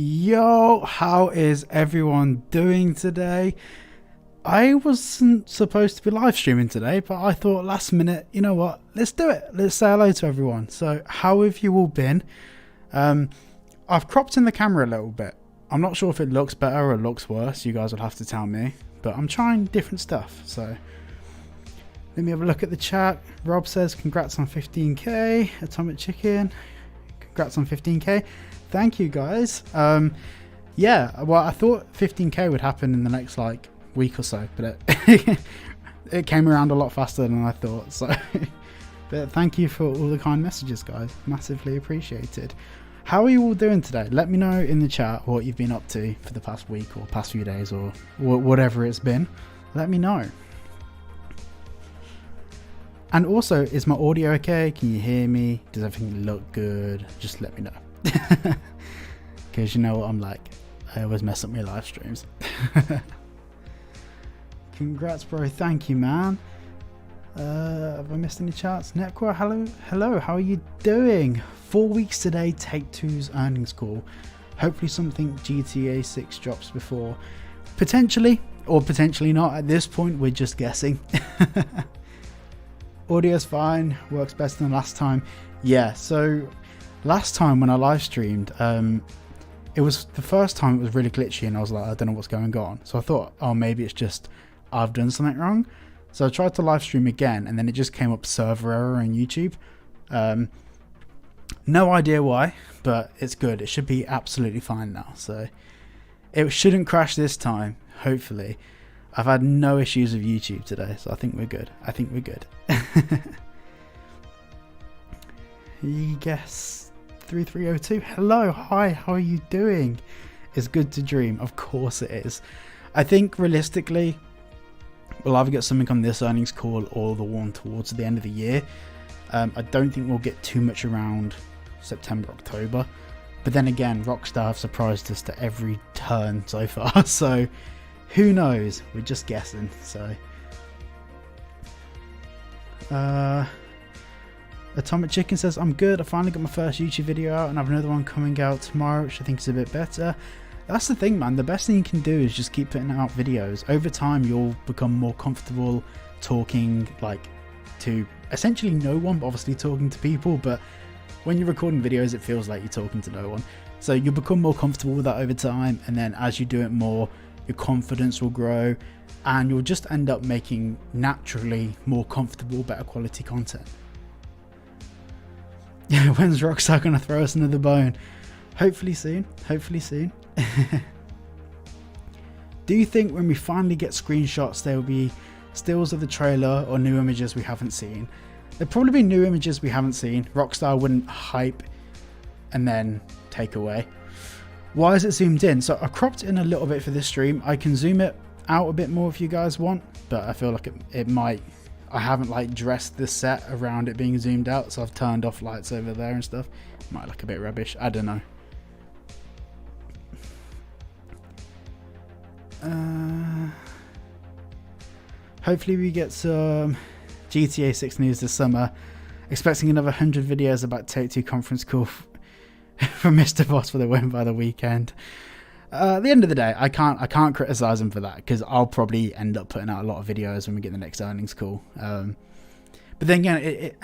Yo, how is everyone doing today? I wasn't supposed to be live streaming today, but I thought last minute, you know what, let's do it. Let's say hello to everyone. So how have you all been? I've cropped in the camera a little bit. I'm not sure if it looks better or looks worse. You guys will have to tell me, but I'm trying different stuff. So let me have a look at the chat. Rob says, congrats on 15k. Atomic Chicken, congrats on 15k. Thank you guys. Yeah, well, I thought 15k would happen in the next week or so, but it came around a lot faster than I thought. So but thank you for all the kind messages, guys. Massively appreciated. How are you all doing today? Let me know in the chat what you've been up to for the past week or past few days or whatever it's been. Let me know. And also, is my audio okay? Can you hear me? Does everything look good? Just let me know. Because you know what I'm like. I always mess up my live streams. Congrats, bro. Thank you, man. Have I missed any chats? Netcore, hello. How are you doing? 4 weeks today, Take-Two's earnings call. Hopefully something GTA 6 drops before. Potentially, or potentially not. At this point, we're just guessing. Audio's fine. Works better than last time. Yeah, so last time when I live streamed, it was the first time it was really glitchy and I was like, I don't know what's going on. So I thought, oh, maybe it's just I've done something wrong. So I tried to live stream again and then it just came up server error on YouTube. No idea why, but it's good. It should be absolutely fine now. So it shouldn't crash this time, hopefully. I've had no issues with YouTube today, so I think we're good. Yes, 3302. Hello, hi, how are you doing? It's good to dream. Of course it is. I think realistically, we'll either get something on this earnings call or the one towards the end of the year. I don't think we'll get too much around September, October. But then again, Rockstar have surprised us to every turn so far. So who knows? We're just guessing. So Atomic Chicken says, I'm good. I finally got my first YouTube video out and I have another one coming out tomorrow, which I think is a bit better. That's the thing, man. The best thing you can do is just keep putting out videos. Over time, you'll become more comfortable talking to essentially no one, but obviously talking to people. But when you're recording videos, it feels like you're talking to no one. So you'll become more comfortable with that over time. And then as you do it more, your confidence will grow and you'll just end up making naturally more comfortable, better quality content. Yeah, when's Rockstar gonna throw us another bone? Hopefully soon. Do you think when we finally get screenshots there will be stills of the trailer or new images we haven't seen? There'll probably be new images we haven't seen. Rockstar wouldn't hype and then take away. Why is it zoomed in? So I cropped in a little bit for this stream. I can zoom it out a bit more if you guys want, but I feel like it might. I haven't dressed the set around it being zoomed out, so I've turned off lights over there and stuff. Might look a bit rubbish. I don't know. Hopefully we get some GTA 6 news this summer. Expecting another 100 videos about Take-Two conference call from Mr. Boss for the win by the weekend. At the end of the day, I can't criticize him for that because I'll probably end up putting out a lot of videos when we get the next earnings call. But then again,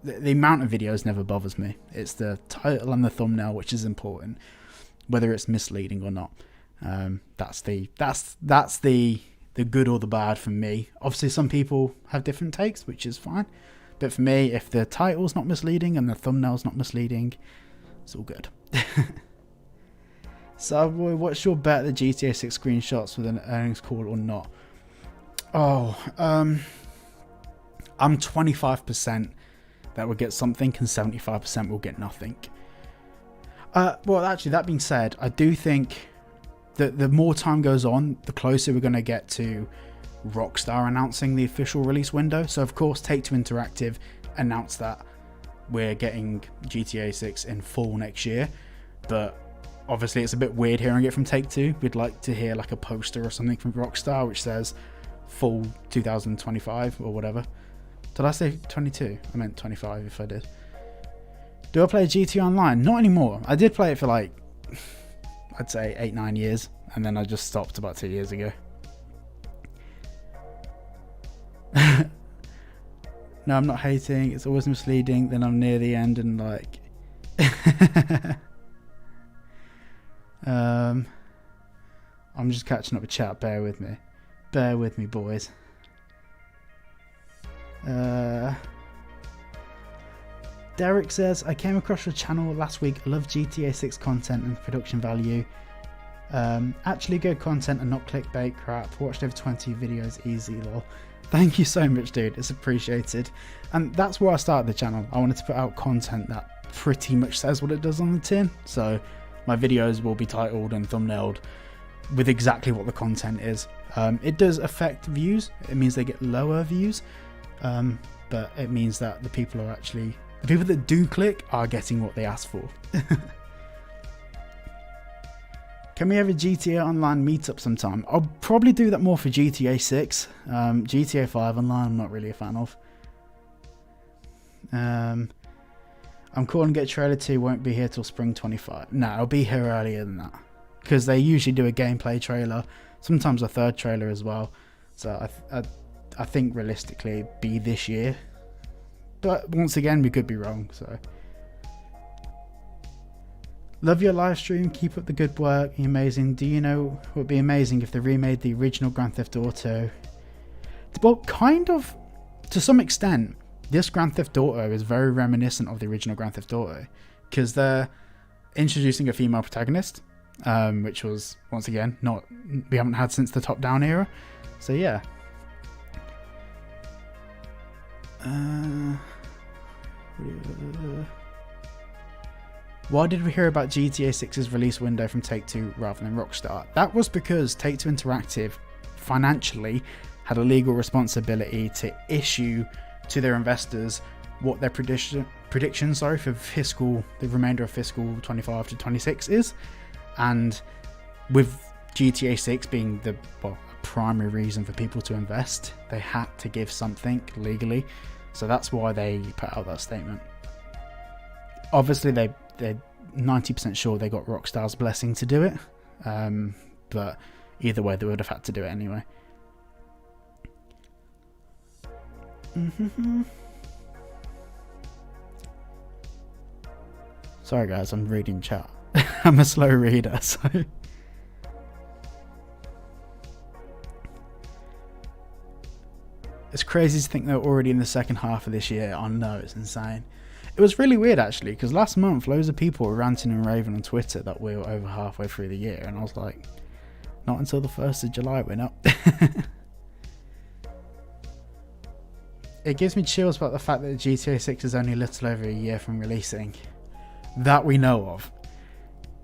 the amount of videos never bothers me. It's the title and the thumbnail which is important, whether it's misleading or not. That's the good or the bad for me. Obviously, some people have different takes, which is fine. But for me, if the title's not misleading and the thumbnail's not misleading, it's all good. So, boy, what's your bet the GTA 6 screenshots with an earnings call or not? Oh, I'm 25% that will get something and 75% will get nothing. Well, actually, that being said, I do think that the more time goes on, the closer we're going to get to Rockstar announcing the official release window. So, of course, Take-Two Interactive announced that we're getting GTA 6 in fall next year, but obviously it's a bit weird hearing it from Take-Two. We'd like to hear a poster or something from Rockstar which says fall 2025 or whatever. Did I say 22? I meant 25 if I did. Do I play GTA Online? Not anymore. I did play it for I'd say 8-9 years, and then I just stopped about 2 years ago. No, I'm not hating. It's always misleading. Then I'm near the end and like... I'm just catching up with chat. Bear with me. Bear with me, boys. Derek says, I came across your channel last week. I love GTA 6 content and production value. Actually good content and not clickbait crap. Watched over 20 videos easy, lol. Thank you so much, dude. It's appreciated. And that's why I started the channel. I wanted to put out content that pretty much says what it does on the tin. So my videos will be titled and thumbnailed with exactly what the content is. It does affect views. It means they get lower views. But it means that the people that do click are getting what they asked for. Can we have a GTA Online meetup sometime? I'll probably do that more for GTA 6. GTA 5 Online I'm not really a fan of. I'm calling Get Trailer 2 won't be here till spring 25. No, I'll be here earlier than that. Because they usually do a gameplay trailer. Sometimes a third trailer as well. So I think realistically it'd be this year. But once again, we could be wrong, so... Love your live stream, keep up the good work, you're amazing. Do you know what would be amazing if they remade the original Grand Theft Auto? Well, kind of, to some extent, this Grand Theft Auto is very reminiscent of the original Grand Theft Auto, because they're introducing a female protagonist, which was, once again, we haven't had since the top-down era. So yeah. Why did we hear about GTA 6's release window from Take-Two rather than Rockstar? That was because Take-Two Interactive financially had a legal responsibility to issue to their investors what their predictions for the remainder of fiscal 25 to 26 is. And with GTA 6 being the primary reason for people to invest, they had to give something legally. So that's why they put out that statement. Obviously, they're 90% sure they got Rockstar's blessing to do it, but either way, they would have had to do it anyway. Sorry, guys, I'm reading chat. I'm a slow reader, so. It's crazy to think they're already in the second half of this year. I know, it's insane. It was really weird actually, because last month loads of people were ranting and raving on Twitter that we were over halfway through the year, and I was like, not until the 1st of July we're not. It gives me chills about the fact that GTA 6 is only a little over a year from releasing. That we know of.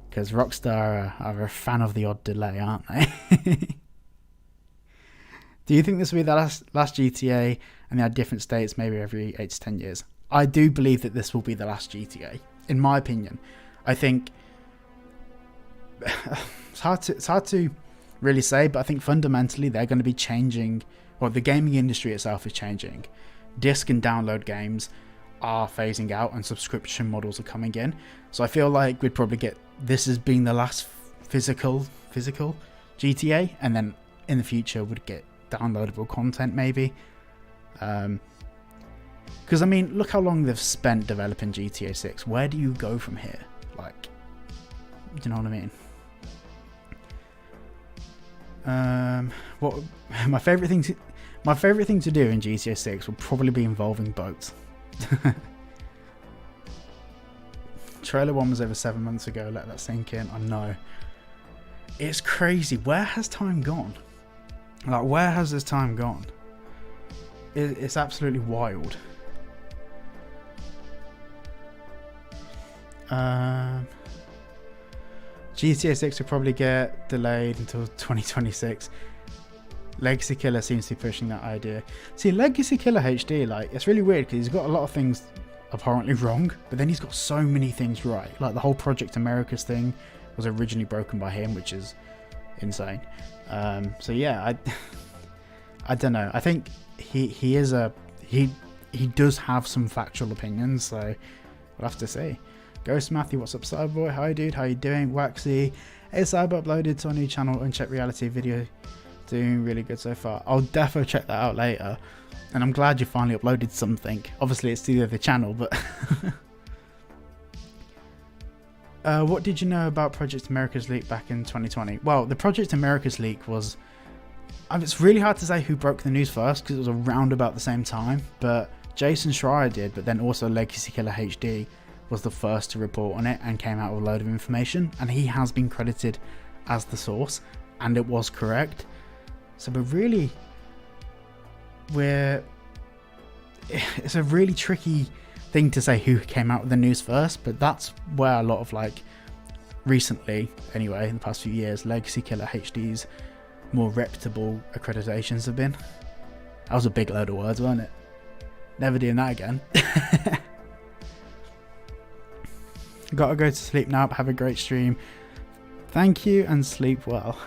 Because Rockstar are a fan of the odd delay, aren't they? Do you think this will be the last GTA and they had different states maybe every 8 to 10 years? I do believe that this will be the last GTA, in my opinion. I think it's hard to really say, but I think fundamentally they're going to be changing, or the gaming industry itself is changing. Disc and download games are phasing out and subscription models are coming in. So I feel like we'd probably get this as being the last physical GTA, and then in the future would get downloadable content maybe. Because I mean, look how long they've spent developing GTA 6. Where do you go from here? Like, do you know what I mean? What my favorite thing to do in GTA 6 will probably be involving boats. Trailer 1 was over 7 months ago. Let that sink in. I know. It's crazy. Where has time gone? Like, where has this time gone? It's absolutely wild. GTA 6 will probably get delayed until 2026. Legacy Killer seems to be pushing that idea. See, Legacy Killer HD, like, it's really weird because he's got a lot of things apparently wrong, but then he's got so many things right. Like, the whole Project Americas thing was originally broken by him, which is insane. So yeah, I don't know. I think he does have some factual opinions, so we'll have to see. Ghost Matthew, what's up, Cyberboy? Hi, dude. How you doing? Waxy. Hey Cyber, uploaded to our new channel, Unchecked Reality video. Doing really good so far. I'll definitely check that out later. And I'm glad you finally uploaded something. Obviously it's to the other channel, but... what did you know about Project America's leak back in 2020? Well, the Project America's leak was... it's really hard to say who broke the news first, because it was around about the same time. But Jason Schreier did, but then also Legacy Killer HD was the first to report on it and came out with a load of information. And he has been credited as the source, and it was correct. So it's a really tricky thing to say who came out with the news first, but that's where a lot of, like, recently anyway, in the past few years, Legacy Killer HD's more reputable accreditations have been. That was a big load of words, wasn't it? Never doing that again. Gotta go to sleep now, but have a great stream. Thank you and sleep well.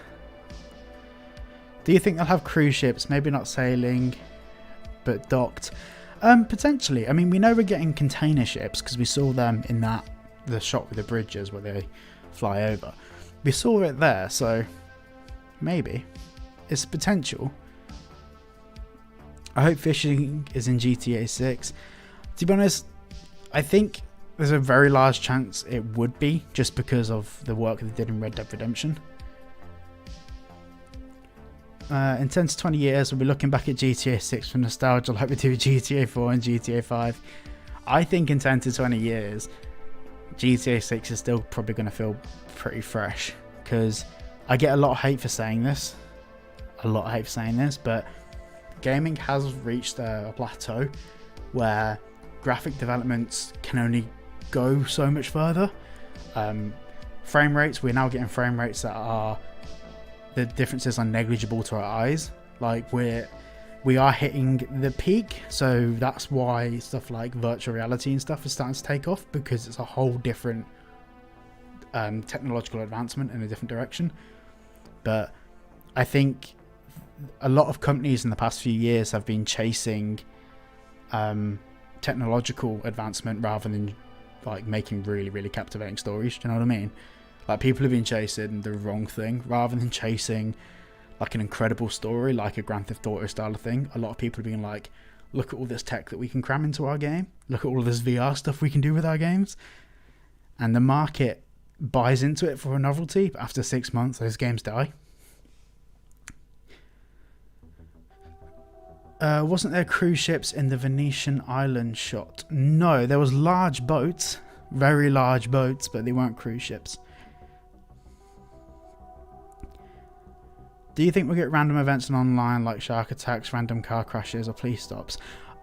Do you think they'll have cruise ships? Maybe not sailing, but docked. Potentially. I mean, we know we're getting container ships because we saw them in the shot with the bridges where they fly over. We saw it there, so maybe it's potential. I hope fishing is in GTA 6. To be honest, I think there's a very large chance it would be, just because of the work they did in Red Dead Redemption. In 10 to 20 years, we'll be looking back at GTA 6 for nostalgia like we do with GTA 4 and GTA 5. I think in 10 to 20 years, GTA 6 is still probably going to feel pretty fresh, because I get a lot of hate for saying this. But gaming has reached a plateau where graphic developments can only go so much further. Frame rates, we're now getting frame rates that are... the differences are negligible to our eyes. Like, we are hitting the peak, so that's why stuff like virtual reality and stuff is starting to take off, because it's a whole different technological advancement in a different direction. But I think a lot of companies in the past few years have been chasing technological advancement rather than, like, making really, really captivating stories. Do you know what I mean? Like, people have been chasing the wrong thing rather than chasing, like, an incredible story, like a Grand Theft Auto style of thing. A lot of people have been like, look at all this tech that we can cram into our game. Look at all this VR stuff we can do with our games. And the market buys into it for a novelty, but after 6 months, those games die. Wasn't there cruise ships in the Venetian island shot? No, there was large boats, very large boats, but they weren't cruise ships. Do you think we'll get random events in online like shark attacks, random car crashes, or police stops?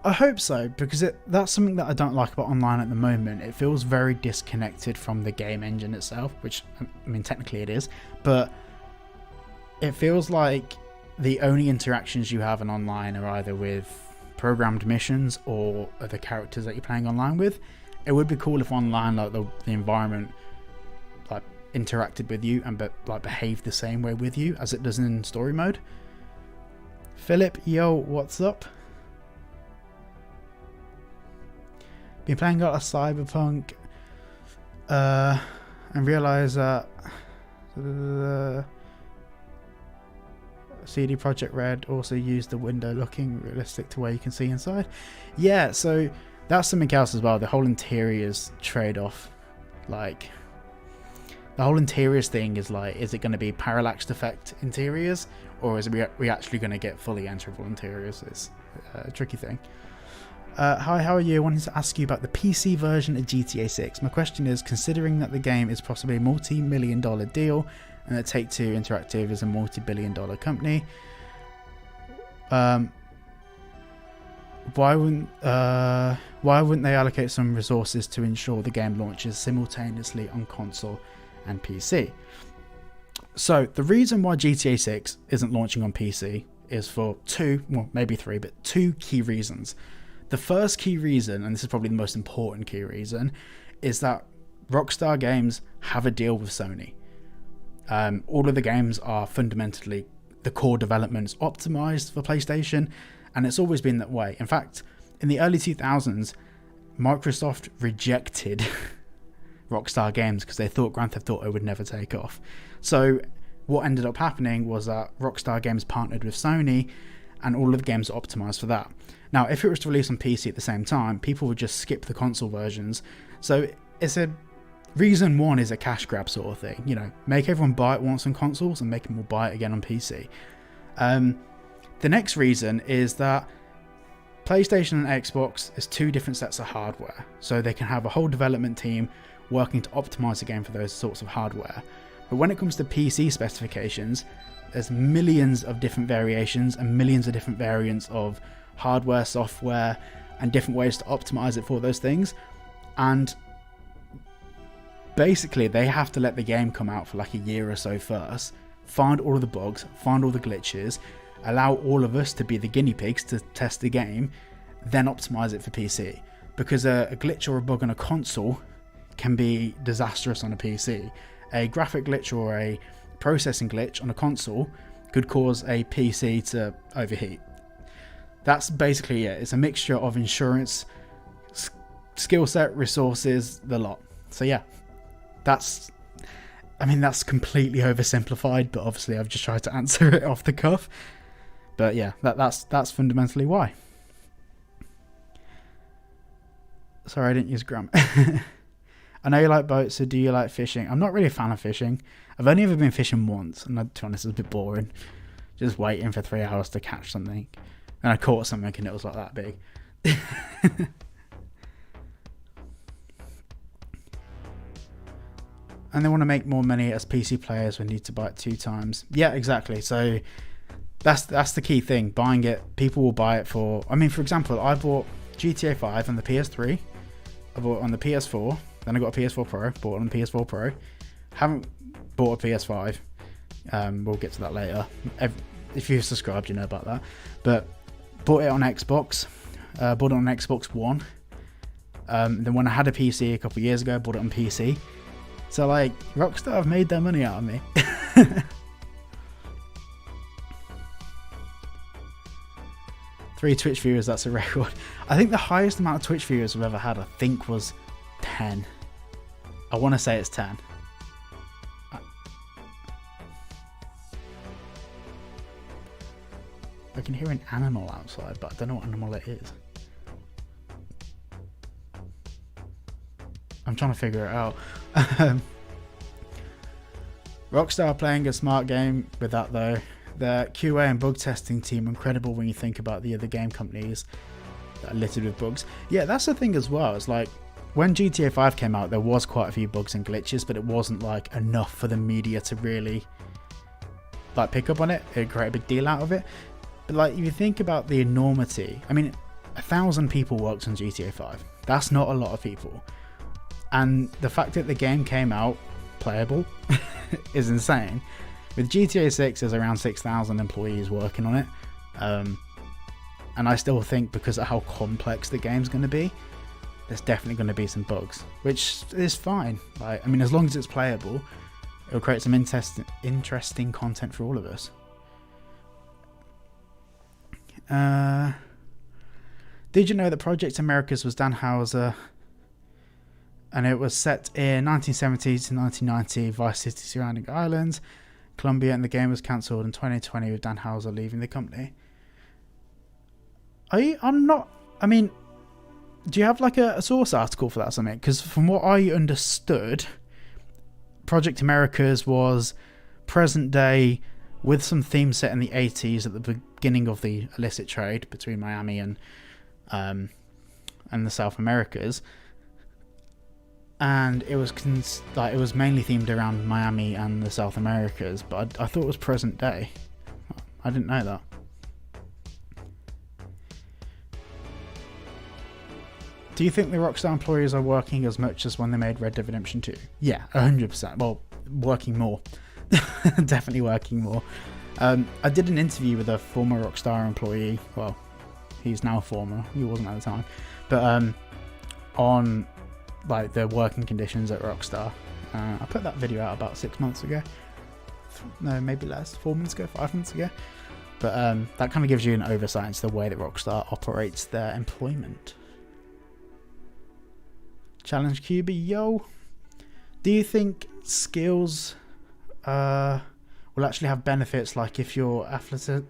I hope so, because that's something that I don't like about online at the moment. It feels very disconnected from the game engine itself, which, I mean, technically it is, but it feels like the only interactions you have in online are either with programmed missions or the characters that you're playing online with. It would be cool if online, like, the environment, like, interacted with you and like behaved the same way with you as it does in story mode. Philip, yo, what's up? Been playing a lot of Cyberpunk and realised that CD Projekt Red also used the window looking realistic to where you can see inside. Yeah, so that's something else as well. The whole interiors trade-off, like, the whole interiors thing is like, is it going to be parallaxed effect interiors, or is we actually going to get fully enterable interiors? It's a tricky thing. Hi, how are you? I wanted to ask you about the PC version of GTA 6. My question is, considering that the game is possibly a multi-million-dollar deal and that Take-Two Interactive is a multi-billion-dollar company, why wouldn't they allocate some resources to ensure the game launches simultaneously on console and PC? So the reason why GTA 6 isn't launching on PC is for two, well, maybe three, but two key reasons. The first key reason, and this is probably the most important key reason, is that Rockstar Games have a deal with Sony. All of the games are fundamentally, the core development's optimized for PlayStation, and it's always been that way. In fact, in the early 2000s, Microsoft rejected Rockstar Games because they thought Grand Theft Auto would never take off. So what ended up happening was that Rockstar Games partnered with Sony, and all of the games are optimized for that. Now, if it was to release on PC at the same time, people would just skip the console versions. So it's a reason one is a cash grab sort of thing. You know, make everyone buy it once on consoles and make them all buy it again on PC. The next reason is that PlayStation and Xbox is two different sets of hardware. So they can have a whole development team working to optimize the game for those sorts of hardware. But when it comes to PC specifications, there's millions of different variations and millions of different variants of hardware, software, and different ways to optimize it for those things. And basically they have to let the game come out for like a year or so first, find all of the bugs, find all the glitches, allow all of us to be the guinea pigs to test the game, then optimize it for PC. Because a glitch or a bug on a console can be disastrous on a PC. A graphic glitch or a processing glitch on a console could cause a PC to overheat. That's basically it. It's a mixture of insurance, skill set, resources, the lot. So yeah, that's completely oversimplified, but obviously I've just tried to answer it off the cuff. But yeah, that's fundamentally why. Sorry, I didn't use grammar. I know you like boats, so do you like fishing? I'm not really a fan of fishing. I've only ever been fishing once, and to be honest, it was a bit boring. Just waiting for 3 hours to catch something. And I caught something and it was like that big. And they want to make more money as PC players. We need to buy it 2 times. Yeah, exactly. So that's the key thing. Buying it, people will buy it for... I mean, for example, I bought GTA 5 on the PS3. I bought it on the PS4. Then I got a PS4 Pro. Bought it on the PS4 Pro. Haven't bought a PS5. We'll get to that later. If you've subscribed, you know about that. But bought it on Xbox. Bought it on Xbox One. Then when I had a PC a couple of years ago, I bought it on PC. So like, Rockstar have made their money out of me. 3 Twitch viewers, that's a record. I think the highest amount of Twitch viewers I've ever had, I think, was 10. I want to say it's 10. I can hear an animal outside, but I don't know what animal it is. I'm trying to figure it out. Rockstar are playing a smart game with that though. Their QA and bug testing team are incredible when you think about the other game companies that are littered with bugs. Yeah, that's the thing as well. It's like when GTA 5 came out, there was quite a few bugs and glitches, but it wasn't like enough for the media to really like pick up on it. It create a big deal out of it. But like if you think about the enormity, I mean, 1,000 people worked on GTA 5. That's not a lot of people. And the fact that the game came out playable is insane. With GTA 6, there's around 6,000 employees working on it. And I still think because of how complex the game's going to be, there's definitely going to be some bugs, which is fine. Like, I mean, as long as it's playable, it'll create some interesting content for all of us. Did you know that Project Americas was Dan Houser? And it was set in 1970 to 1990, Vice City surrounding islands, Colombia, and the game was cancelled in 2020 with Dan Houser leaving the company. Do you have like a source article for that or something? Because from what I understood, Project Americas was present day with some themes set in the 80s at the beginning of the illicit trade between Miami and the South Americas. And it was mainly themed around Miami and the South Americas, but I thought it was present day. I didn't know that. Do you think the Rockstar employees are working as much as when they made Red Dead Redemption 2? Yeah, 100%. Well, working more. Definitely working more. I did an interview with a former Rockstar employee. Well, he's now a former. He wasn't at the time. But on like the working conditions at Rockstar. I put that video out about 6 months ago. No, maybe less. 4 months ago, 5 months ago. But that kind of gives you an oversight into the way that Rockstar operates their employment. Challenge QB, yo. Do you think skills will actually have benefits, like if your athleticism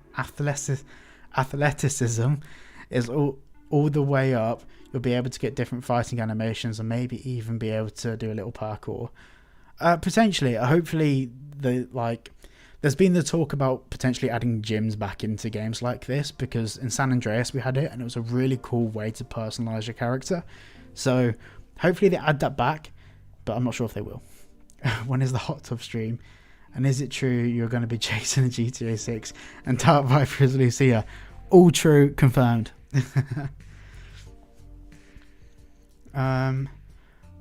is all the way up, you'll be able to get different fighting animations and maybe even be able to do a little parkour? Potentially, hopefully, there's been the talk about potentially adding gyms back into games like this, because in San Andreas we had it and it was a really cool way to personalize your character. So hopefully they add that back, but I'm not sure if they will. When is the hot tub stream? And is it true you're going to be chasing a GTA 6 and Dark Viper is Lucia? All true, confirmed. The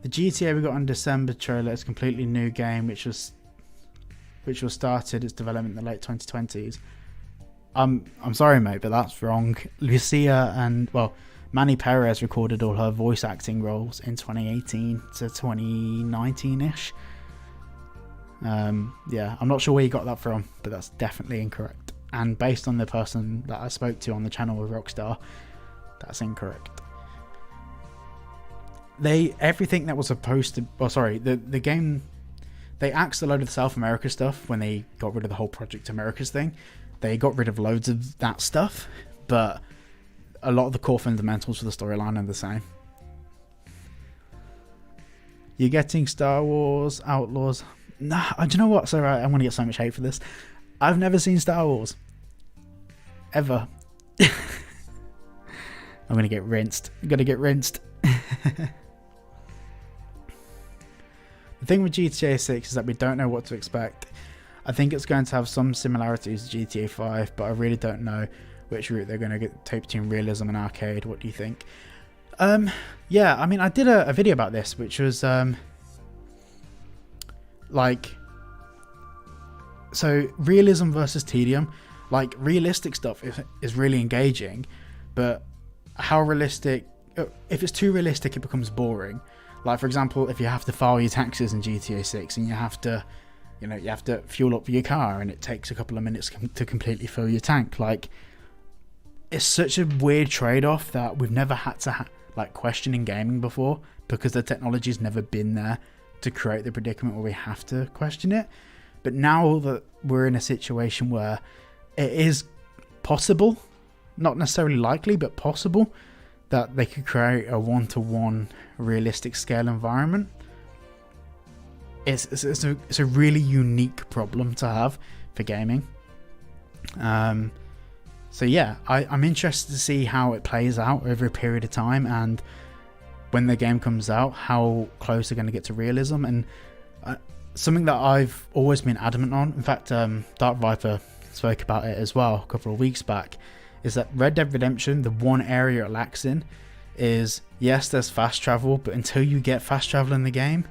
GTA we got on December trailer is a completely new game, which was started its development in the late 2020s. I'm sorry, mate, but that's wrong. Lucia and, well, Manny Perez recorded all her voice acting roles in 2018 to 2019-ish. Yeah, I'm not sure where you got that from, but that's definitely incorrect. And based on the person that I spoke to on the channel with Rockstar, that's incorrect. Everything that was supposed to, the game, they axed a load of the South America stuff when they got rid of the whole Project Americas thing. They got rid of loads of that stuff, but a lot of the core fundamentals for the storyline are the same. You're getting Star Wars Outlaws. Nah, do you know what? So I'm going to get so much hate for this. I've never seen Star Wars. Ever. I'm going to get rinsed. I'm going to get rinsed. The thing with GTA 6 is that we don't know what to expect. I think it's going to have some similarities to GTA 5, but I really don't know which route they're going to take between realism and arcade. What do you think? Yeah, I mean, I did a video about this, which was so realism versus tedium. Like, realistic stuff is really engaging, but how realistic, if it's too realistic, it becomes boring. Like, for example, if you have to file your taxes in GTA 6 and you have to fuel up your car and it takes a couple of minutes to completely fill your tank. Like, it's such a weird trade-off that we've never had to question in gaming before, because the technology's never been there to create the predicament where we have to question it. But now that we're in a situation where it is possible, not necessarily likely, but possible, that they could create a one-to-one realistic scale environment, it's a really unique problem to have for gaming. So yeah, I'm interested to see how it plays out over a period of time, and when the game comes out, how close they're going to get to realism. And something that I've always been adamant on, in fact, Dark Viper spoke about it as well a couple of weeks back, is that Red Dead Redemption, the one area it lacks in is, yes, there's fast travel, but until you get fast travel in the game,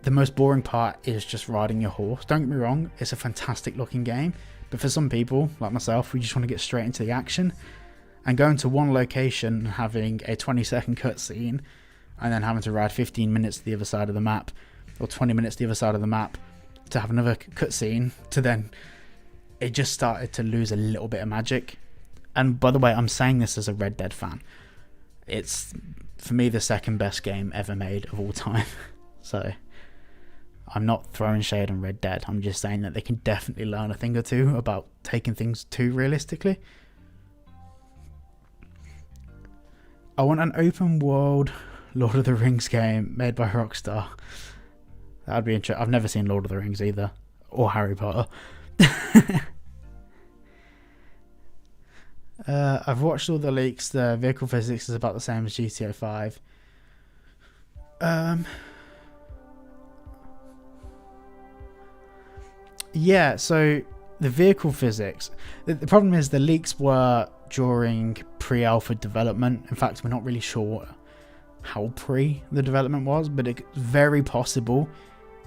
the most boring part is just riding your horse. Don't get me wrong, it's a fantastic looking game, but for some people, like myself, we just want to get straight into the action. And going to one location and having a 20-second cutscene, and then having to ride 15 minutes to the other side of the map, or 20 minutes to the other side of the map, to have another cutscene, to then... it just started to lose a little bit of magic. And by the way, I'm saying this as a Red Dead fan. It's, for me, the second best game ever made of all time. So, I'm not throwing shade on Red Dead. I'm just saying that they can definitely learn a thing or two about taking things too realistically. I want an open world Lord of the Rings game made by Rockstar. That would be interesting. I've never seen Lord of the Rings either, or Harry Potter. I've watched all the leaks. The vehicle physics is about the same as GTA 5. Yeah, so the vehicle physics, the problem is the leaks were during pre-alpha development. In fact, we're not really sure how pre the development was, but it's very possible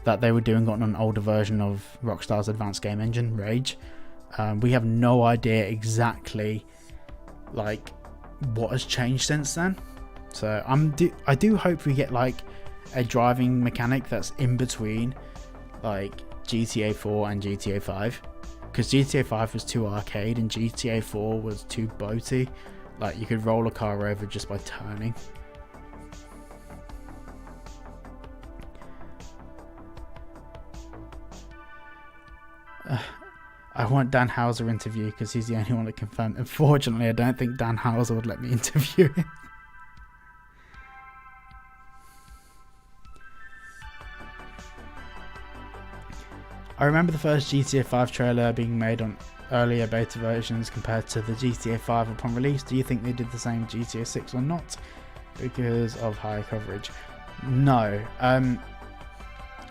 that they were doing it on an older version of Rockstar's advanced game engine, Rage. We have no idea exactly what has changed since then. So I do hope we get a driving mechanic that's in between GTA 4 and GTA 5, because GTA 5 was too arcade and GTA 4 was too boaty. You could roll a car over just by turning. I want Dan Houser interview because he's the only one that confirmed. Unfortunately, I don't think Dan Houser would let me interview him. I remember the first GTA 5 trailer being made on earlier beta versions compared to the GTA 5 upon release. Do you think they did the same GTA 6 or not? Because of higher coverage. No.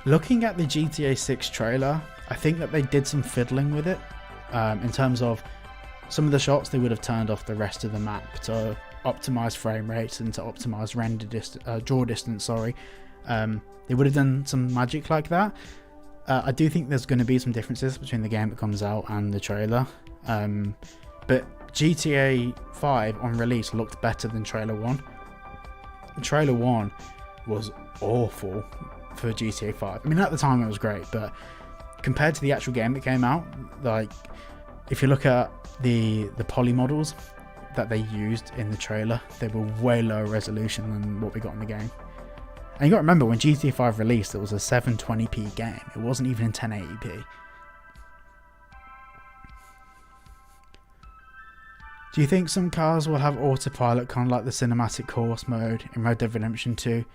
Looking at the GTA 6 trailer, I think that they did some fiddling with it. In terms of some of the shots, they would have turned off the rest of the map to optimize frame rates and to optimize draw distance. They would have done some magic like that. I do think there's going to be some differences between the game that comes out and the trailer. But GTA 5 on release looked better than Trailer 1. Trailer 1 was awful for GTA 5. I mean, at the time it was great, but compared to the actual game that came out, like, if you look at the poly models that they used in the trailer, they were way lower resolution than what we got in the game. And you got to remember, when GTA 5 released, it was a 720p game. It wasn't even in 1080p. Do you think some cars will have autopilot, kind of like the cinematic course mode in Red Dead Redemption 2?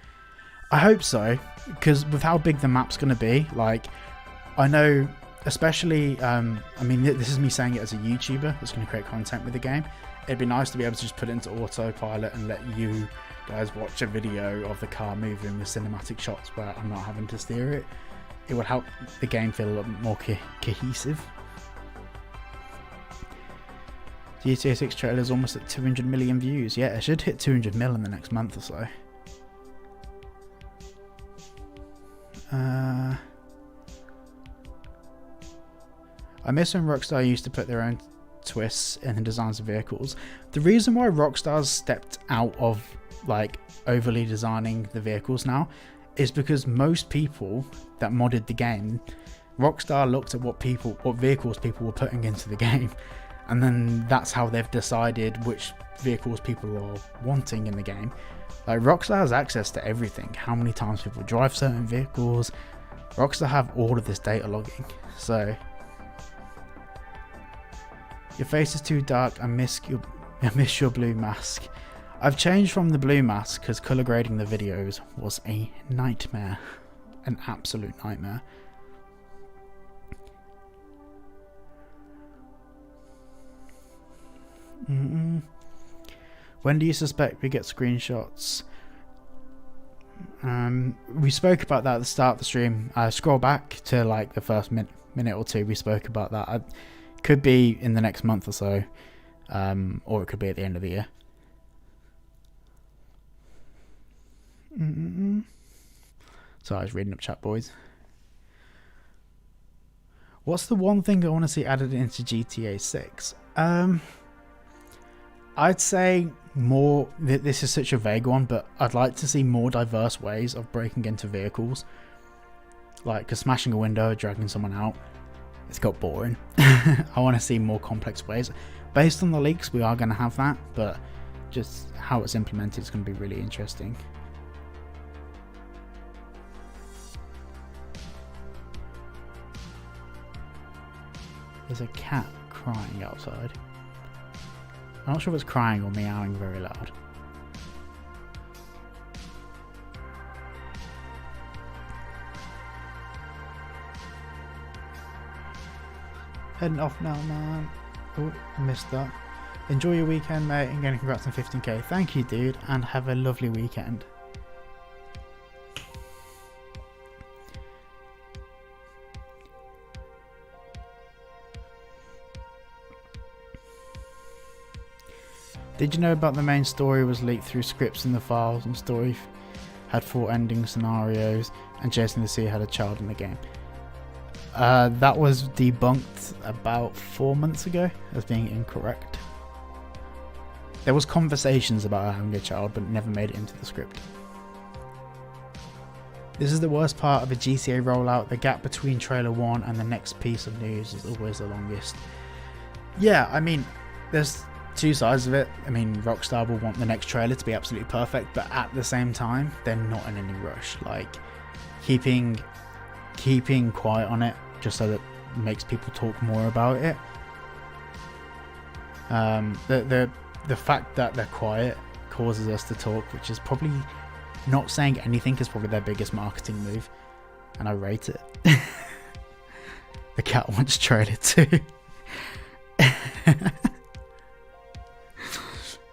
I hope so, because with how big the map's going to be, like, I know, especially, I mean, this is me saying it as a YouTuber that's going to create content with the game. It'd be nice to be able to just put it into autopilot and let you guys watch a video of the car moving with cinematic shots where I'm not having to steer it. It would help the game feel a little bit more cohesive. GTA 6 trailer is almost at 200 million views. Yeah, it should hit 200 mil in the next month or so. I miss when Rockstar used to put their own twists in the designs of vehicles. The reason why Rockstar's stepped out of like overly designing the vehicles now is because most people that modded the game, Rockstar looked at what vehicles people were putting into the game, and then that's how they've decided which vehicles people are wanting in the game. Like, Rockstar has access to everything, how many times people drive certain vehicles. Rockstar have all of this data logging. So your face is too dark. I miss your blue mask. I've changed from the blue mask because color grading the videos was a nightmare, an absolute nightmare. When do you suspect we get screenshots? We spoke about that at the start of the stream. Scroll back to like the first minute or two. We spoke about that. It could be in the next month or so, or it could be at the end of the year. So I was reading up chat, boys. What's the one thing I want to see added into GTA 6? I'd say more. This is such a vague one, but I'd like to see more diverse ways of breaking into vehicles. Like, because smashing a window, dragging someone out, it's got boring. I want to see more complex ways. Based on the leaks, we are going to have that, but just how it's implemented is going to be really interesting. There's a cat crying outside. I'm not sure if it's crying or meowing very loud. Heading off now, man. Oh, missed that. Enjoy your weekend, mate, and getting congrats on 15k. Thank you, dude, and have a lovely weekend. Did you know about the main story was leaked through scripts in the files, and story had 4 ending scenarios, and Jason the Sea had a child in the game? That was debunked about 4 months ago as being incorrect. There was conversations about having a child, but it never made it into the script. This is the worst part of a GTA rollout. The gap between trailer 1 and the next piece of news is always the longest. Yeah, I mean, there's two sides of it. I mean, Rockstar will want the next trailer to be absolutely perfect, but at the same time, they're not in any rush. Like, keeping quiet on it just so that makes people talk more about it. The fact that they're quiet causes us to talk, which is probably not saying anything is probably their biggest marketing move, and I rate it. The cat wants trailer 2.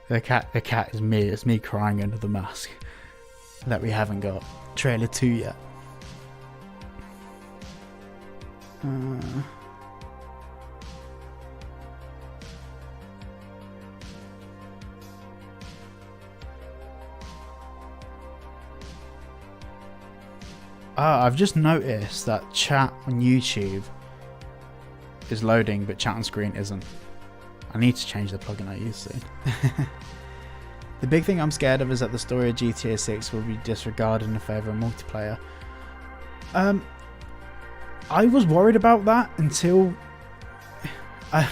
The cat is me. It's me crying under the mask that we haven't got trailer 2 yet. I've just noticed that chat on YouTube is loading, but chat on screen isn't. I need to change the plugin I use soon. The big thing I'm scared of is that the story of GTA 6 will be disregarded in favour of multiplayer. I was worried about that until I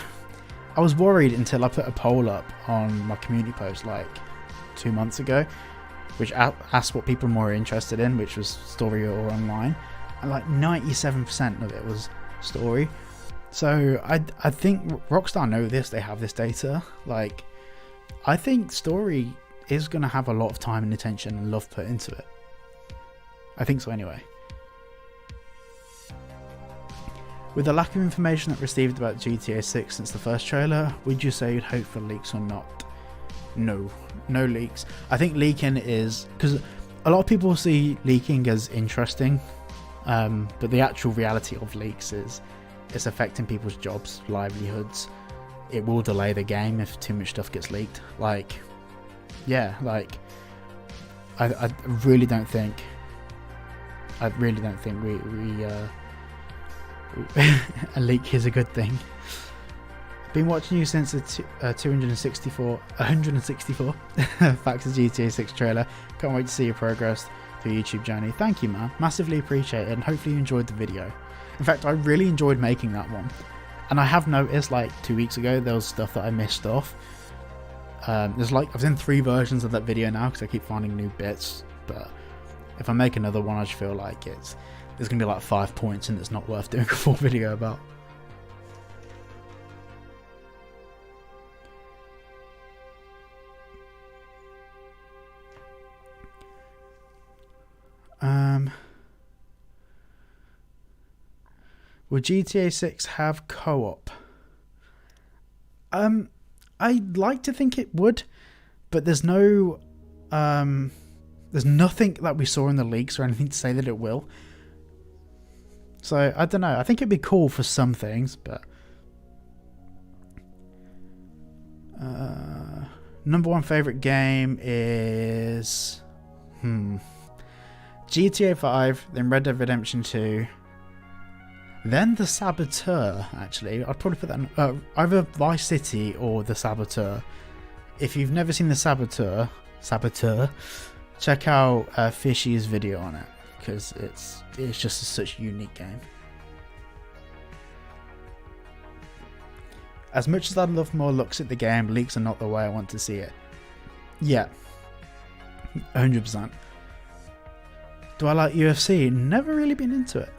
was worried until I put a poll up on my community post like 2 months ago, which asked what people are more interested in, which was story or online, and like 97% of it was story. So I think Rockstar know this, they have this data. Like, I think story is going to have a lot of time and attention and love put into it. I think so anyway. With the lack of information that received about GTA 6 since the first trailer, would you say you'd hope for leaks or not? No leaks. I think leaking is, because a lot of people see leaking as interesting, but the actual reality of leaks is it's affecting people's jobs, livelihoods. It will delay the game if too much stuff gets leaked. Like, yeah, like I really don't think we a leak is a good thing. Been watching you since the 164 Facts of GTA 6 trailer. Can't wait to see your progress through your YouTube journey. Thank you, man. Massively appreciate it, and hopefully you enjoyed the video. In fact, I really enjoyed making that one. And I have noticed, like 2 weeks ago, there was stuff that I missed off. There's like, I've done 3 versions of that video now because I keep finding new bits. But if I make another one, I just feel like there's going to be like 5 points and it's not worth doing a full video about. Will GTA 6 have co-op? I'd like to think it would, but there's nothing that we saw in the leaks or anything to say that it will. So I don't know. I think it'd be cool for some things, but number 1 favorite game is GTA 5, then Red Dead Redemption 2. Then The Saboteur, actually. I'd probably put that in, either Vice City or The Saboteur. If you've never seen The Saboteur, check out Fishy's video on it, because it's just such a unique game. As much as I'd love more looks at the game, leaks are not the way I want to see it. Yeah, 100%. Do I like UFC? Never really been into it.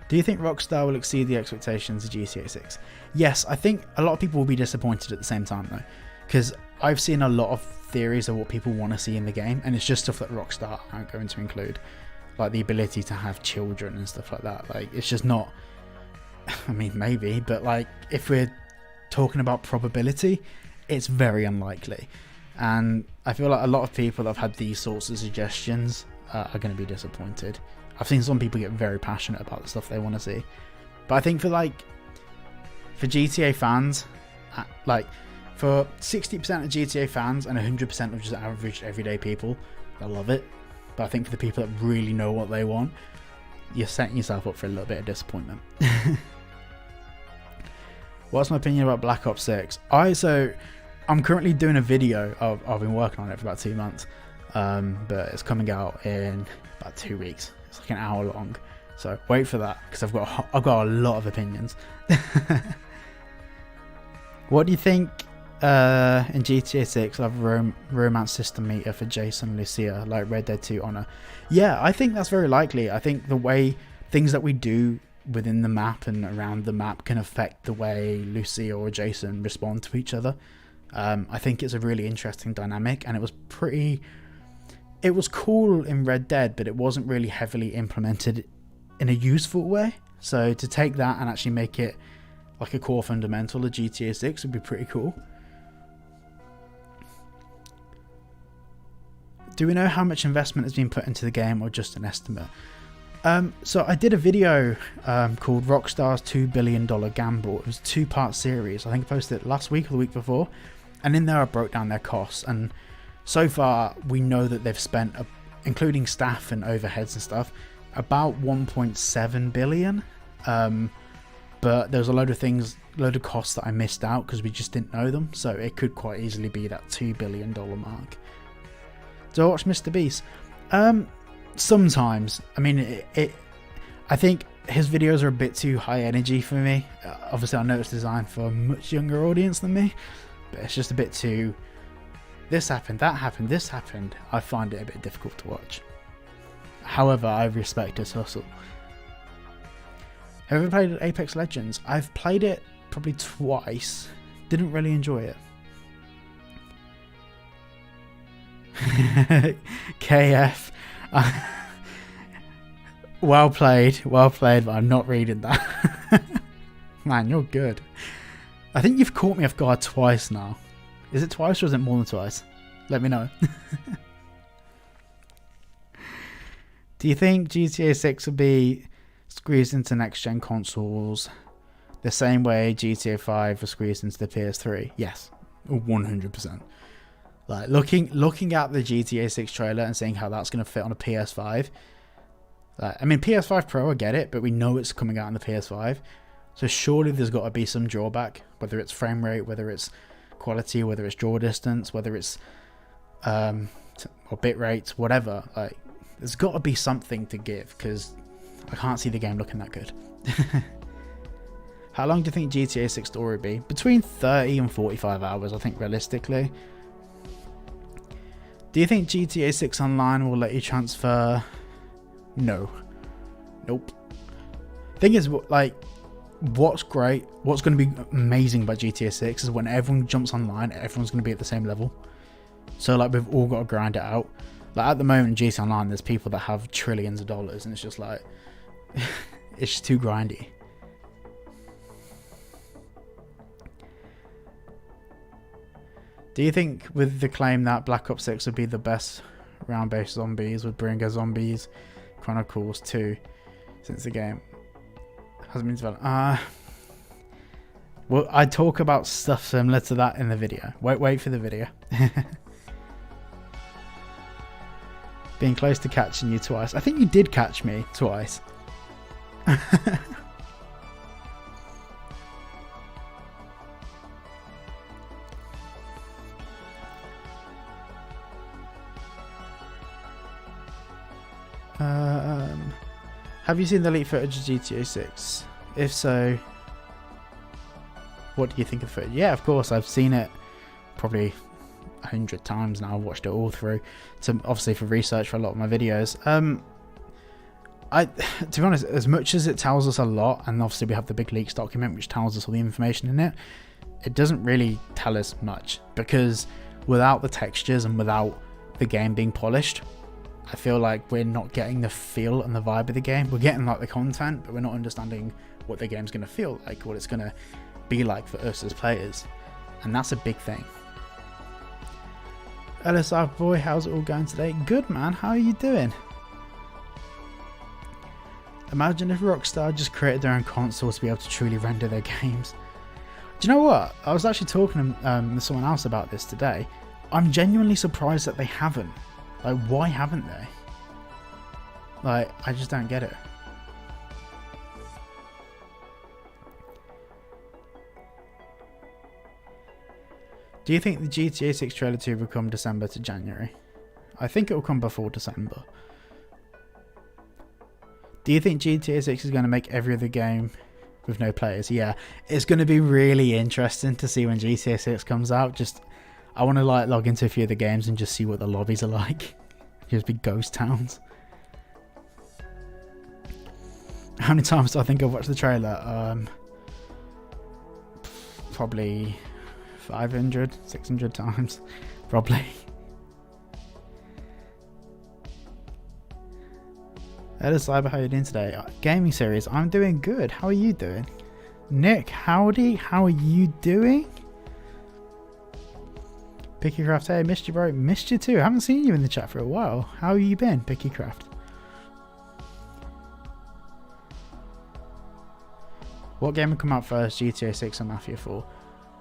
Do you think Rockstar will exceed the expectations of GTA 6? Yes, I think a lot of people will be disappointed at the same time though, because I've seen a lot of theories of what people want to see in the game, and it's just stuff that Rockstar aren't going to include, like the ability to have children and stuff like that. Like, it's just not, I mean, maybe, but like, if we're talking about probability, it's very unlikely. And I feel like a lot of people that have had these sorts of suggestions are going to be disappointed. I've seen some people get very passionate about the stuff they want to see, but I think for GTA fans, like for 60% of GTA fans and 100% of just average everyday people, they'll love it. But I think for the people that really know what they want, you're setting yourself up for a little bit of disappointment. What's my opinion about Black Ops 6? I'm currently doing a video. I've been working on it for about 2 months, but it's coming out in about 2 weeks. It's like an hour long, so wait for that, because I've got a lot of opinions. What do you think in GTA 6 will have a romance system meter for Jason and Lucia like Red Dead 2 Honor? Yeah, I think that's very likely. I think the way things that we do within the map and around the map can affect the way Lucy or Jason respond to each other. I think it's a really interesting dynamic, and it was cool in Red Dead, but it wasn't really heavily implemented in a useful way. So to take that and actually make it like a core fundamental of GTA 6 would be pretty cool. Do we know how much investment has been put into the game, or just an estimate? So I did a video called Rockstar's $2 billion Gamble. It was a 2-part series. I think I posted it last week or the week before. And in there I broke down their costs. And so far we know that they've spent, including staff and overheads and stuff, about 1.7 billion. But there's a load of costs that I missed out because we just didn't know them. So it could quite easily be that $2 billion mark. Do I watch Mr. Beast? Sometimes. I mean, I think his videos are a bit too high energy for me. Obviously I know it's designed for a much younger audience than me, but it's just a bit too, this happened, that happened, this happened. I find it a bit difficult to watch. However, I respect his hustle. Have you ever played Apex Legends? I've played it probably twice. Didn't really enjoy it. KF. Well played, but I'm not reading that. Man, you're good. I think you've caught me off guard twice now. Is it twice or is it more than twice? Let me know. Do you think GTA 6 will be squeezed into next gen consoles the same way GTA 5 was squeezed into the PS3? Yes, 100%. Like looking at the GTA 6 trailer and seeing how that's going to fit on a PS5. I mean, PS5 Pro, I get it, but we know it's coming out on the PS5. So surely there's got to be some drawback, whether it's frame rate, whether it's quality, whether it's draw distance, whether it's or bit rates, whatever. Like, there's got to be something to give, because I can't see the game looking that good. How long do you think GTA 6 story will be? Between 30 and 45 hours, I think, realistically. Do you think GTA 6 Online will let you transfer? No. Nope. Thing is, like, what's great, what's going to be amazing about GTA 6 is when everyone jumps online, everyone's going to be at the same level. So, like, we've all got to grind it out. Like, at the moment in GTA Online, there's people that have trillions of dollars, and it's just like, it's just too grindy. Do you think with the claim that Black Ops 6 would be the best round-based zombies would bring a Zombies Chronicles 2 since the game hasn't been developed? Well, I talk about stuff similar to that in the video. Wait for the video. Being close to catching you twice. I think you did catch me twice. Have you seen the leaked footage of GTA 6? If so, what do you think of the footage? Yeah, of course, I've seen it probably 100 times now. I've watched it all through, obviously for research for a lot of my videos. To be honest, as much as it tells us a lot, and obviously we have the big leaks document which tells us all the information in it, it doesn't really tell us much, because without the textures and without the game being polished, I feel like we're not getting the feel and the vibe of the game. We're getting like the content, but we're not understanding what the game's going to feel like, what it's going to be like for us as players, and that's a big thing. LSR boy, how's it all going today? Good, man. How are you doing? Imagine if Rockstar just created their own console to be able to truly render their games. Do you know what? I was actually talking to someone else about this today. I'm genuinely surprised that they haven't. Like, why haven't they? Like, I just don't get it. Do you think the GTA 6 trailer 2 will come December to January? I think it will come before December. Do you think GTA 6 is going to make every other game with no players? Yeah, it's going to be really interesting to see when GTA 6 comes out. I want to like log into a few of the games and just see what the lobbies are like. Just be ghost towns. How many times do I think I've watched the trailer? Probably 500, 600 times. Probably. Hello Cyber, how are you doing today? Gaming series, I'm doing good. How are you doing? Nick, howdy, how are you doing? Pickycraft, hey, missed you bro. Missed you too. Haven't seen you in the chat for a while. How have you been, Pickycraft? What game will come out first, GTA 6 or Mafia 4?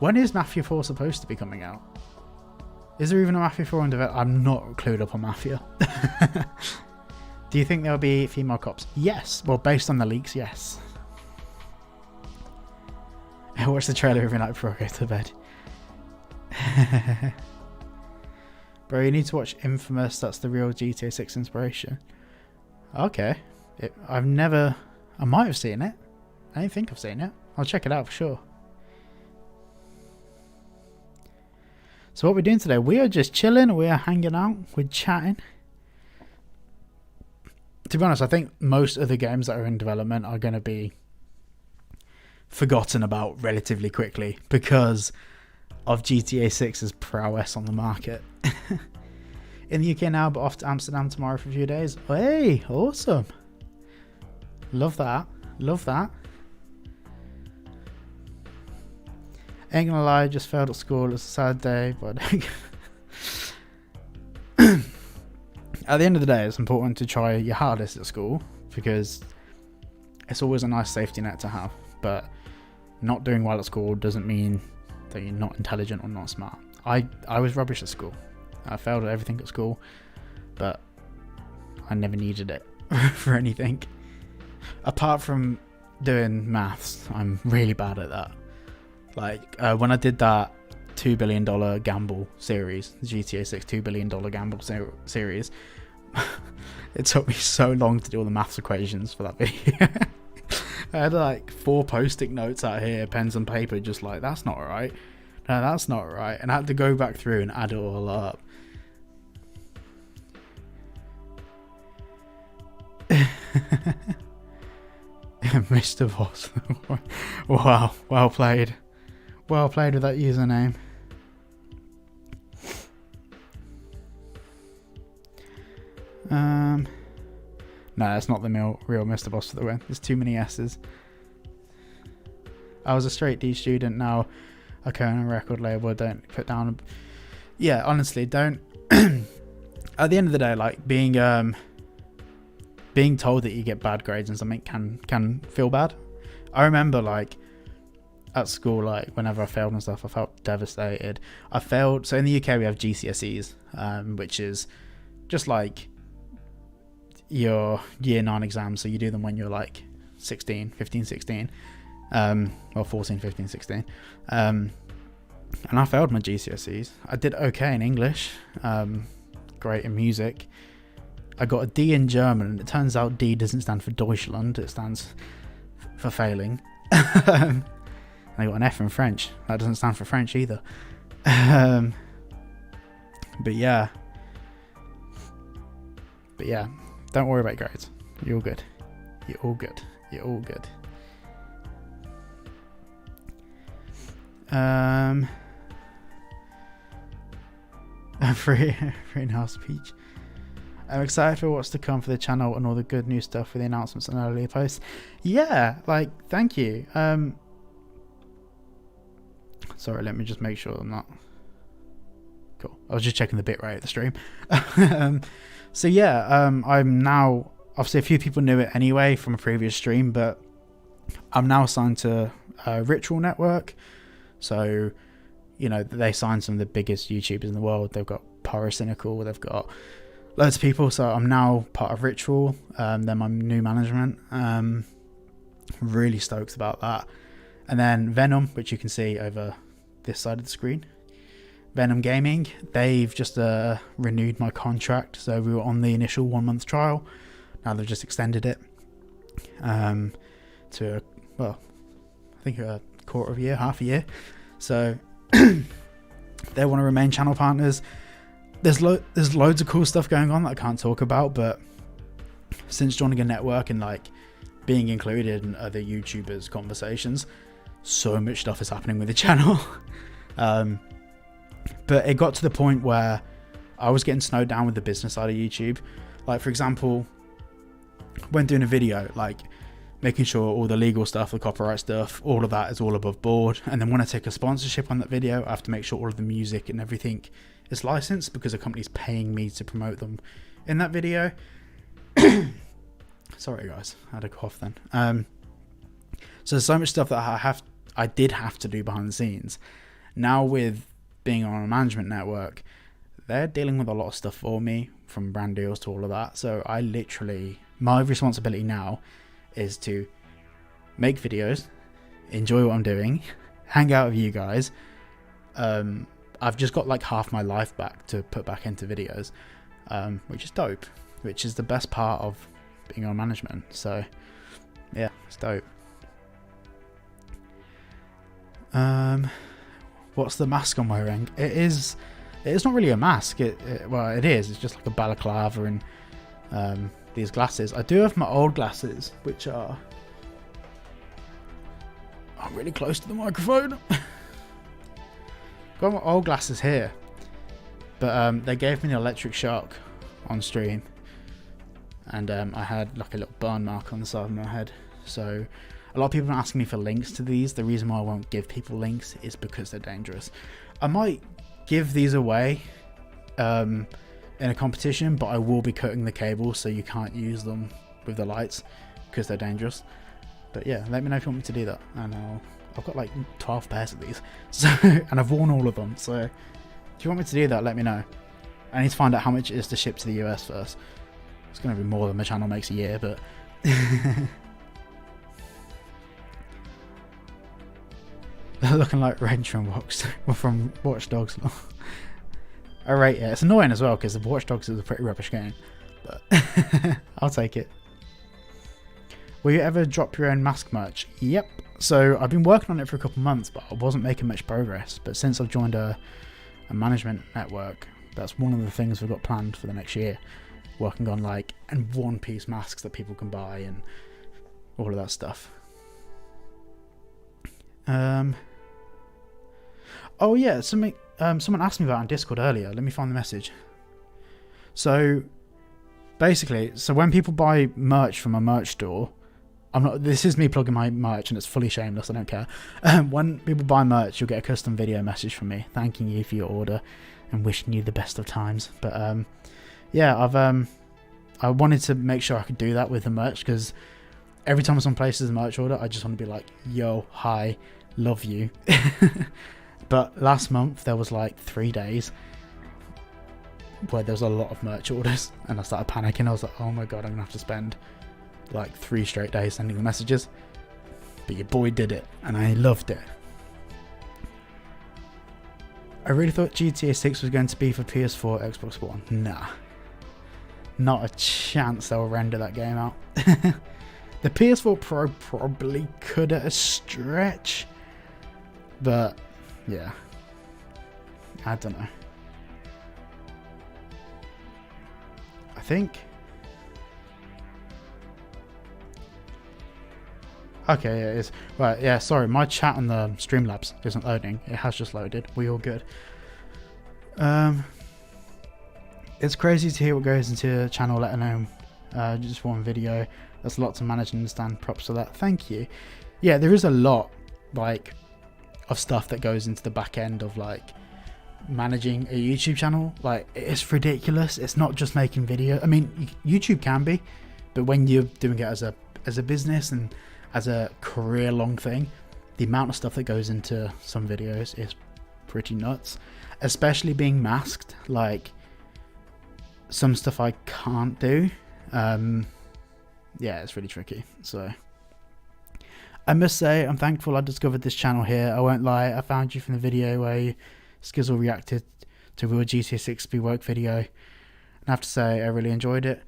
When is Mafia 4 supposed to be coming out? Is there even a Mafia 4 on development? I'm not clued up on Mafia. Do you think there'll be female cops? Yes. Well, based on the leaks, yes. I watch the trailer every night before I go to bed. Bro, you need to watch Infamous. That's the real GTA 6 inspiration. Okay. I might have seen it. I don't think I've seen it. I'll check it out for sure. So what we're doing today, we are just chilling, we are hanging out, we're chatting. To be honest, I think most of the games that are in development are going to be forgotten about relatively quickly because of GTA 6's prowess on the market. In the UK now, but off to Amsterdam tomorrow for a few days. Hey, awesome. Love that. Love that. Ain't gonna lie, just failed at school. It's a sad day, but at the end of the day, it's important to try your hardest at school because it's always a nice safety net to have. But not doing well at school doesn't mean that you're not intelligent or not smart. I was rubbish at school. I failed at everything at school, but I never needed it for anything. Apart from doing maths, I'm really bad at that. Like when I did that $2 billion gamble series, GTA 6 $2 billion gamble series, it took me so long to do all the maths equations for that video. I had like 4 post-it notes out here, pens and paper, just like, that's not right. No, that's not right. And I had to go back through and add it all up. Mr. Boss. Wow, well played. Well played with that username. No, that's not the real Mr. Boss for the win. There's too many S's. I was a straight D student, now I own a record label. Don't put down. Yeah, honestly, don't. At the end of the day, like being told that you get bad grades and something can feel bad. I remember like at school, like whenever I failed and stuff, I felt devastated. I failed. So in the UK we have GCSEs, which is just like your year 9 exams. So you do them when you're like 16, 15, 16, well 14, 15, 16. And I failed my GCSEs. I did okay in English, great in music. I got a D in German, and it turns out D doesn't stand for Deutschland, it stands for failing. And I got an F in French. That doesn't stand for French either. But yeah, don't worry about grades. You're all good. You're all good. You're all good. Free in-house speech. I'm excited for what's to come for the channel and all the good new stuff for the announcements and earlier posts. Yeah, like, thank you. Sorry, let me just make sure I'm not... Cool. I was just checking the bitrate of the stream. So yeah, I'm now... Obviously, a few people knew it anyway from a previous stream, but I'm now signed to Ritual Network. So, you know, they signed some of the biggest YouTubers in the world. They've got Pyrocynical, they've got loads of people. So I'm now part of Ritual. They're my new management. Really stoked about that. And then Venom, which you can see over this side of the screen. Venom Gaming, they've just renewed my contract. So we were on the initial 1-month trial. Now they've just extended it to, well, I think a quarter of a year, half a year. So they want to remain channel partners. There's loads of cool stuff going on that I can't talk about, but since joining a network and like being included in other YouTubers' conversations. So much stuff is happening with the channel. But it got to the point where I was getting snowed down with the business side of YouTube. Like, for example, when doing a video, like making sure all the legal stuff, the copyright stuff, all of that is all above board. And then when I take a sponsorship on that video, I have to make sure all of the music and everything is licensed because the company's paying me to promote them in that video. Sorry guys, I had a cough then. So there's so much stuff that I did have to do behind the scenes. Now with being on a management network, they're dealing with a lot of stuff for me, from brand deals to all of that. So I literally, my responsibility now is to make videos, enjoy what I'm doing, hang out with you guys. I've just got like half my life back to put back into videos, which is dope, which is the best part of being on management. So yeah, it's dope. What's the mask I'm wearing? It's not really a mask. Well, it is. It's just like a balaclava and these glasses. I do have my old glasses, which are... I'm really close to the microphone. Got my old glasses here, but they gave me an electric shock on stream, and I had like a little burn mark on the side of my head. So a lot of people are asking me for links to these. The reason why I won't give people links is because they're dangerous. I might give these away in a competition, but I will be cutting the cable so you can't use them with the lights because they're dangerous. But yeah, let me know if you want me to do that, and I've got like 12 pairs of these, so and I've worn all of them. So if you want me to do that, let me know. I need to find out how much it is to ship to the US first. It's going to be more than my channel makes a year, but they're looking like Wrench from Watch Dogs. Alright, yeah, it's annoying as well because the Watch Dogs is a pretty rubbish game, but I'll take it. Will you ever drop your own mask merch? Yep. So I've been working on it for a couple months, but I wasn't making much progress. But since I've joined a management network, that's one of the things we've got planned for the next year. Working on like one-piece masks that people can buy and all of that stuff. Oh yeah, someone asked me about it on Discord earlier. Let me find the message. So basically, when people buy merch from a merch store, this is me plugging my merch and it's fully shameless, I don't care. When people buy merch, you'll get a custom video message from me thanking you for your order and wishing you the best of times. But yeah, I wanted to make sure I could do that with the merch, because every time someone places a merch order, I just want to be like, yo, hi, love you. But last month there was like 3 days where there was a lot of merch orders and I started panicking. I was like, oh my god, I'm gonna have to spend like 3 straight days sending the messages. But your boy did it and I loved it. I really thought GTA 6 was going to be for PS4, Xbox One. Nah, not a chance they'll render that game out. The PS4 Pro probably could at a stretch, but yeah, I don't know. I think... Okay, yeah, it is. Right, yeah, sorry, my chat on the Streamlabs isn't loading. It has just loaded. We all good. It's crazy to hear what goes into a channel, let alone just one video. There's a lot to manage and understand. Props for that. Thank you. Yeah, there is a lot, like, of stuff that goes into the back end of, like, managing a YouTube channel. Like, it's ridiculous. It's not just making video. I mean, YouTube can be, but when you're doing it as a business and as a career-long thing, the amount of stuff that goes into some videos is pretty nuts. Especially being masked. Like, some stuff I can't do. Yeah, it's really tricky. So I must say, I'm thankful I discovered this channel here. I won't lie, I found you from the video where Skizzle reacted to Will GTA 6 be work video, and I have to say I really enjoyed it.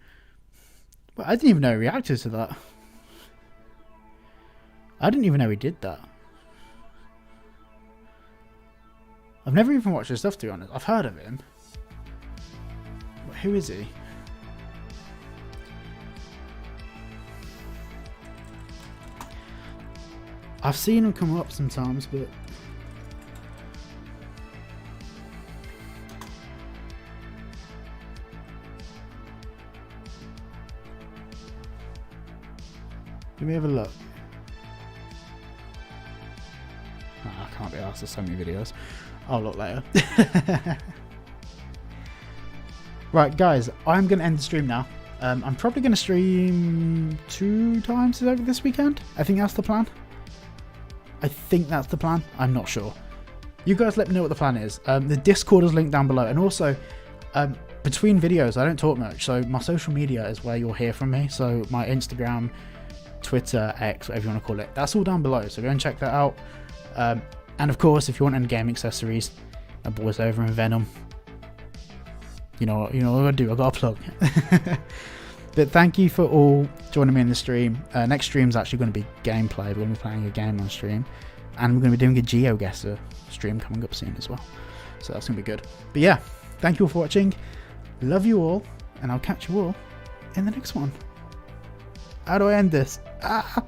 But I didn't even know he reacted to that. I didn't even know he did that. I've never even watched his stuff, to be honest. I've heard of him. But who is he? I've seen them come up sometimes, but let me have a look. Oh, I can't be asked. There's so many videos. I'll look later. Right, guys, I'm going to end the stream now. I'm probably going to stream 2 times over this weekend. I think that's the plan. I'm not sure. You guys let me know what the plan is. The Discord is linked down below. And also, between videos, I don't talk much. So my social media is where you'll hear from me. So my Instagram, Twitter, X, whatever you want to call it. That's all down below. So go and check that out. And of course, if you want any game accessories, my boys over in Venom. You know what I do. I got a plug. But thank you for all joining me in the stream. Next stream's actually going to be gameplay. We're going to be playing a game on stream, and we're going to be doing a GeoGuessr stream coming up soon as well. So that's going to be good. But yeah, thank you all for watching. Love you all, and I'll catch you all in the next one. How do I end this? Ah.